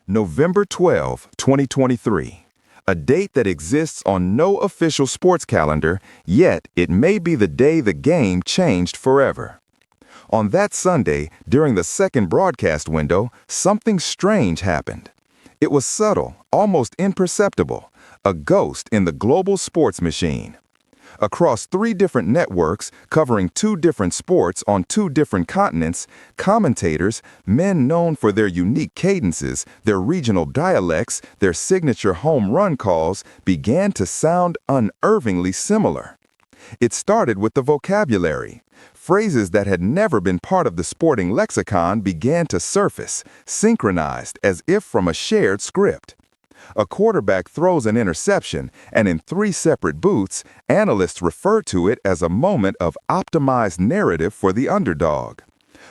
November 12, 2023. A date that exists on no official sports calendar, yet it may be the day the game changed forever. On that Sunday, during the second broadcast window, something strange happened. It was subtle, almost imperceptible, a ghost in the global sports machine. Across 3 different networks, covering 2 different sports on 2 different continents, commentators, men known for their unique cadences, their regional dialects, their signature home run calls, began to sound unervingly similar. It started with the vocabulary. Phrases that had never been part of the sporting lexicon began to surface, synchronized as if from a shared script. A quarterback throws an interception, and in 3 separate booths, analysts refer to it as a moment of optimized narrative for the underdog.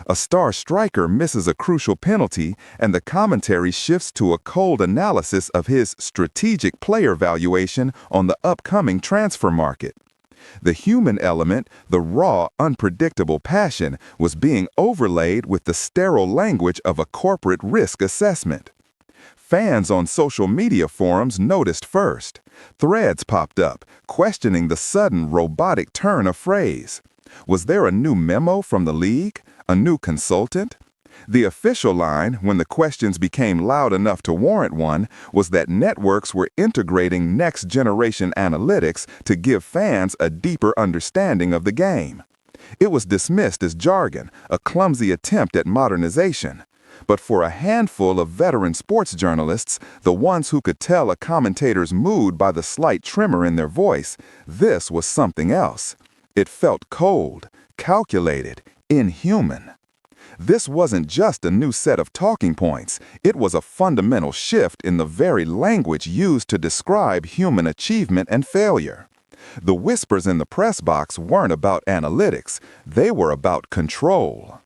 A star striker misses a crucial penalty, and the commentary shifts to a cold analysis of his strategic player valuation on the upcoming transfer market. The human element, the raw, unpredictable passion, was being overlaid with the sterile language of a corporate risk assessment. Fans on social media forums noticed first. Threads popped up, questioning the sudden robotic turn of phrase. Was there a new memo from the league? A new consultant? The official line, when the questions became loud enough to warrant one, was that networks were integrating next-generation analytics to give fans a deeper understanding of the game. It was dismissed as jargon, a clumsy attempt at modernization. But for a handful of veteran sports journalists, the ones who could tell a commentator's mood by the slight tremor in their voice, this was something else. It felt cold, calculated, inhuman. This wasn't just a new set of talking points, it was a fundamental shift in the very language used to describe human achievement and failure. The whispers in the press box weren't about analytics, they were about control.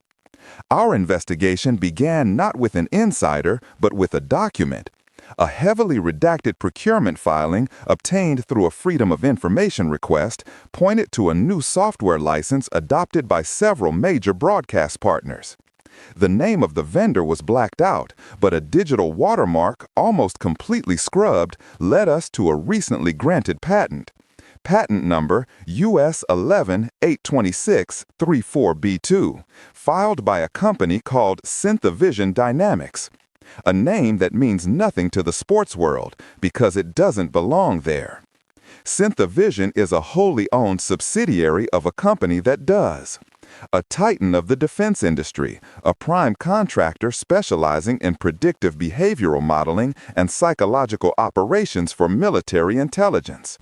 Our investigation began not with an insider, but with a document. A heavily redacted procurement filing obtained through a Freedom of Information request pointed to a new software license adopted by several major broadcast partners. The name of the vendor was blacked out, but a digital watermark, almost completely scrubbed, led us to a recently granted patent. Patent number US 11-826-34B2, filed by a company called Synthavision Dynamics. A name that means nothing to the sports world because it doesn't belong there. Synthavision is a wholly owned subsidiary of a company that does. A titan of the defense industry, a prime contractor specializing in predictive behavioral modeling and psychological operations for military intelligence.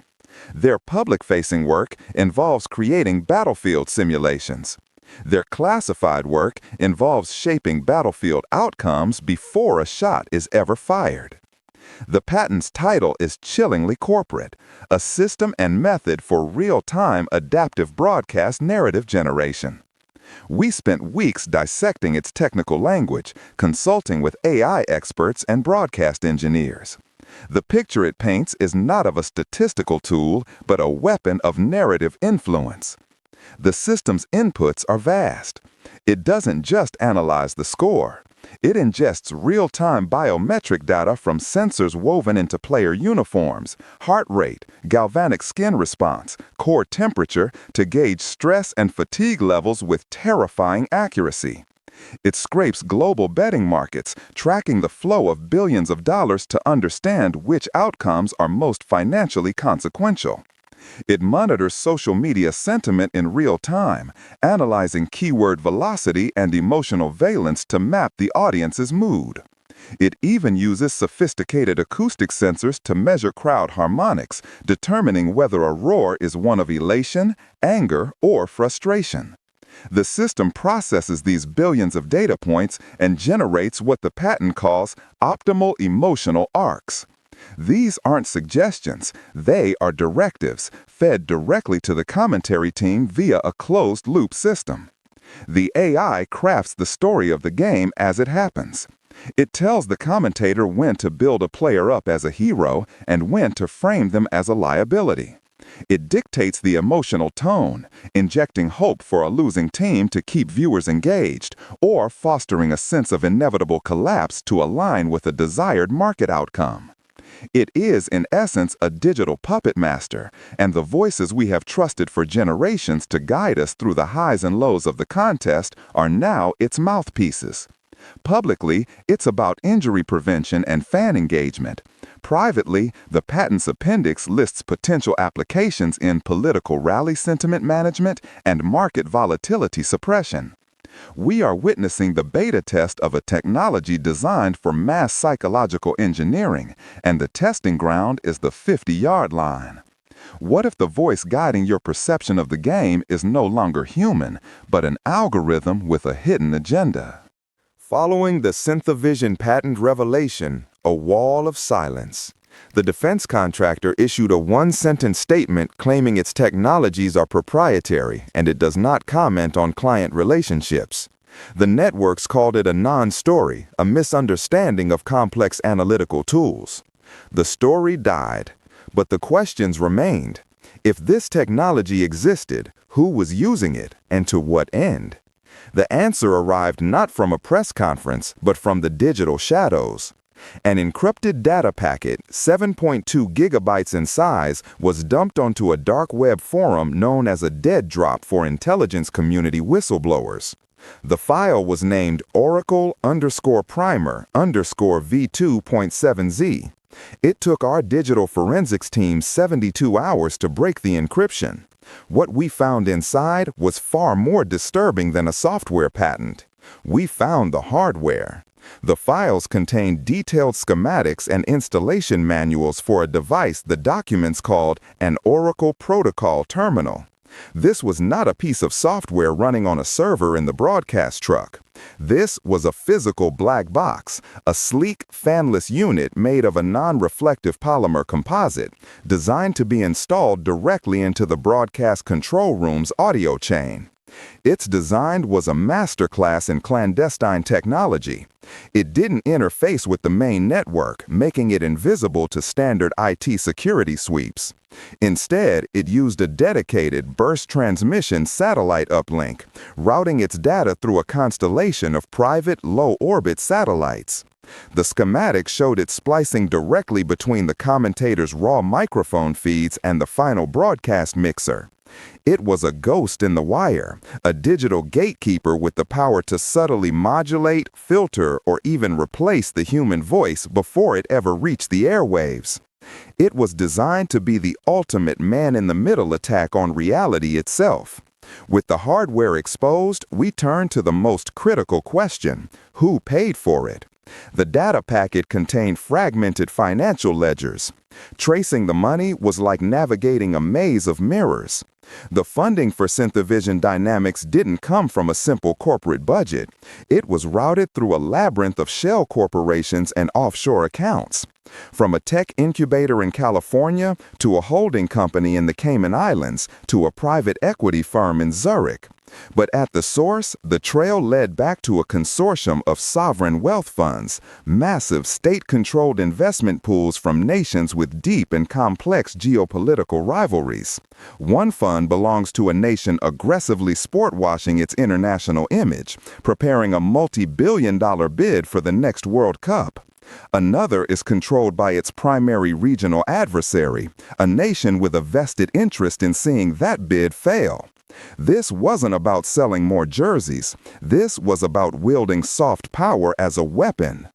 Their public-facing work involves creating battlefield simulations. Their classified work involves shaping battlefield outcomes before a shot is ever fired. The patent's title is chillingly corporate, a system and method for real-time adaptive broadcast narrative generation. We spent weeks dissecting its technical language, consulting with AI experts and broadcast engineers. The picture it paints is not of a statistical tool, but a weapon of narrative influence. The system's inputs are vast. It doesn't just analyze the score. It ingests real-time biometric data from sensors woven into player uniforms, heart rate, galvanic skin response, core temperature to gauge stress and fatigue levels with terrifying accuracy. It scrapes global betting markets, tracking the flow of billions of dollars to understand which outcomes are most financially consequential. It monitors social media sentiment in real time, analyzing keyword velocity and emotional valence to map the audience's mood. It even uses sophisticated acoustic sensors to measure crowd harmonics, determining whether a roar is one of elation, anger, or frustration. The system processes these billions of data points and generates what the patent calls optimal emotional arcs. These aren't suggestions, they are directives, fed directly to the commentary team via a closed-loop system. The AI crafts the story of the game as it happens. It tells the commentator when to build a player up as a hero and when to frame them as a liability. It dictates the emotional tone, injecting hope for a losing team to keep viewers engaged, or fostering a sense of inevitable collapse to align with a desired market outcome. It is, in essence, a digital puppet master, and the voices we have trusted for generations to guide us through the highs and lows of the contest are now its mouthpieces. Publicly, it's about injury prevention and fan engagement. Privately, the patent's appendix lists potential applications in political rally sentiment management and market volatility suppression. We are witnessing the beta test of a technology designed for mass psychological engineering, and the testing ground is the 50-yard line. What if the voice guiding your perception of the game is no longer human, but an algorithm with a hidden agenda? Following the Synthavision patent revelation, a wall of silence. The defense contractor issued a one-sentence statement claiming its technologies are proprietary and it does not comment on client relationships. The networks called it a non-story, a misunderstanding of complex analytical tools. The story died, but the questions remained. If this technology existed, who was using it and to what end? The answer arrived not from a press conference, but from the digital shadows. An encrypted data packet, 7.2 gigabytes in size, was dumped onto a dark web forum known as a dead drop for intelligence community whistleblowers. The file was named Oracle_Primer_V2.7Z. It took our digital forensics team 72 hours to break the encryption. What we found inside was far more disturbing than a software patent. We found the hardware. The files contained detailed schematics and installation manuals for a device the documents called an Oracle Protocol Terminal. This was not a piece of software running on a server in the broadcast truck. This was a physical black box, a sleek, fanless unit made of a non-reflective polymer composite, designed to be installed directly into the broadcast control room's audio chain. Its design was a masterclass in clandestine technology. It didn't interface with the main network, making it invisible to standard IT security sweeps. Instead, it used a dedicated burst transmission satellite uplink, routing its data through a constellation of private, low-orbit satellites. The schematic showed it splicing directly between the commentator's raw microphone feeds and the final broadcast mixer. It was a ghost in the wire, a digital gatekeeper with the power to subtly modulate, filter, or even replace the human voice before it ever reached the airwaves. It was designed to be the ultimate man-in-the-middle attack on reality itself. With the hardware exposed, we turned to the most critical question: who paid for it? The data packet contained fragmented financial ledgers. Tracing the money was like navigating a maze of mirrors. The funding for Synthavision Dynamics didn't come from a simple corporate budget. It was routed through a labyrinth of shell corporations and offshore accounts. From a tech incubator in California to a holding company in the Cayman Islands to a private equity firm in Zurich. But at the source, the trail led back to a consortium of sovereign wealth funds, massive state-controlled investment pools from nations with deep and complex geopolitical rivalries. One fund belongs to a nation aggressively sport-washing its international image, preparing a multi-billion-dollar bid for the next World Cup. Another is controlled by its primary regional adversary, a nation with a vested interest in seeing that bid fail. This wasn't about selling more jerseys. This was about wielding soft power as a weapon.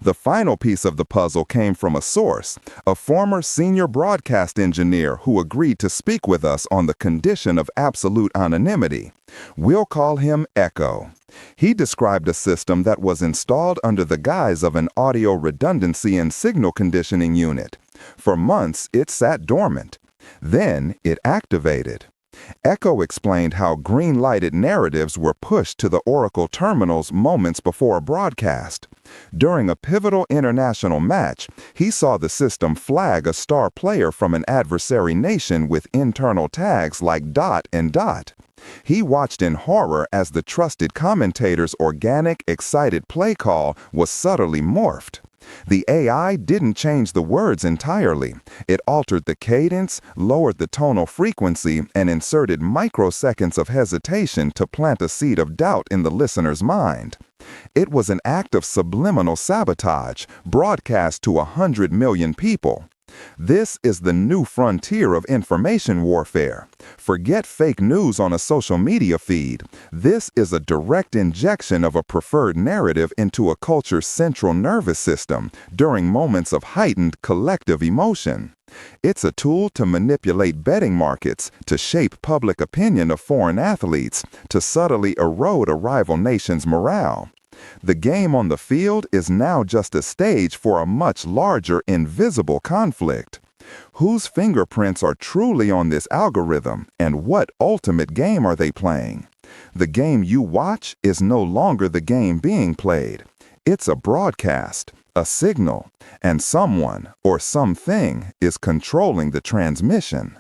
The final piece of the puzzle came from a source, a former senior broadcast engineer who agreed to speak with us on the condition of absolute anonymity. We'll call him Echo. He described a system that was installed under the guise of an audio redundancy and signal conditioning unit. For months, it sat dormant. Then it activated. Echo explained how green-lighted narratives were pushed to the Oracle terminals moments before a broadcast. During a pivotal international match, he saw the system flag a star player from an adversary nation with internal tags like dot and dot. He watched in horror as the trusted commentator's organic, excited play call was subtly morphed. The AI didn't change the words entirely. It altered the cadence, lowered the tonal frequency, and inserted microseconds of hesitation to plant a seed of doubt in the listener's mind. It was an act of subliminal sabotage, broadcast to 100 million people. This is the new frontier of information warfare. Forget fake news on a social media feed. This is a direct injection of a preferred narrative into a culture's central nervous system during moments of heightened collective emotion. It's a tool to manipulate betting markets, to shape public opinion of foreign athletes, to subtly erode a rival nation's morale. The game on the field is now just a stage for a much larger, invisible conflict. Whose fingerprints are truly on this algorithm, and what ultimate game are they playing? The game you watch is no longer the game being played. It's a broadcast, a signal, and someone or something is controlling the transmission.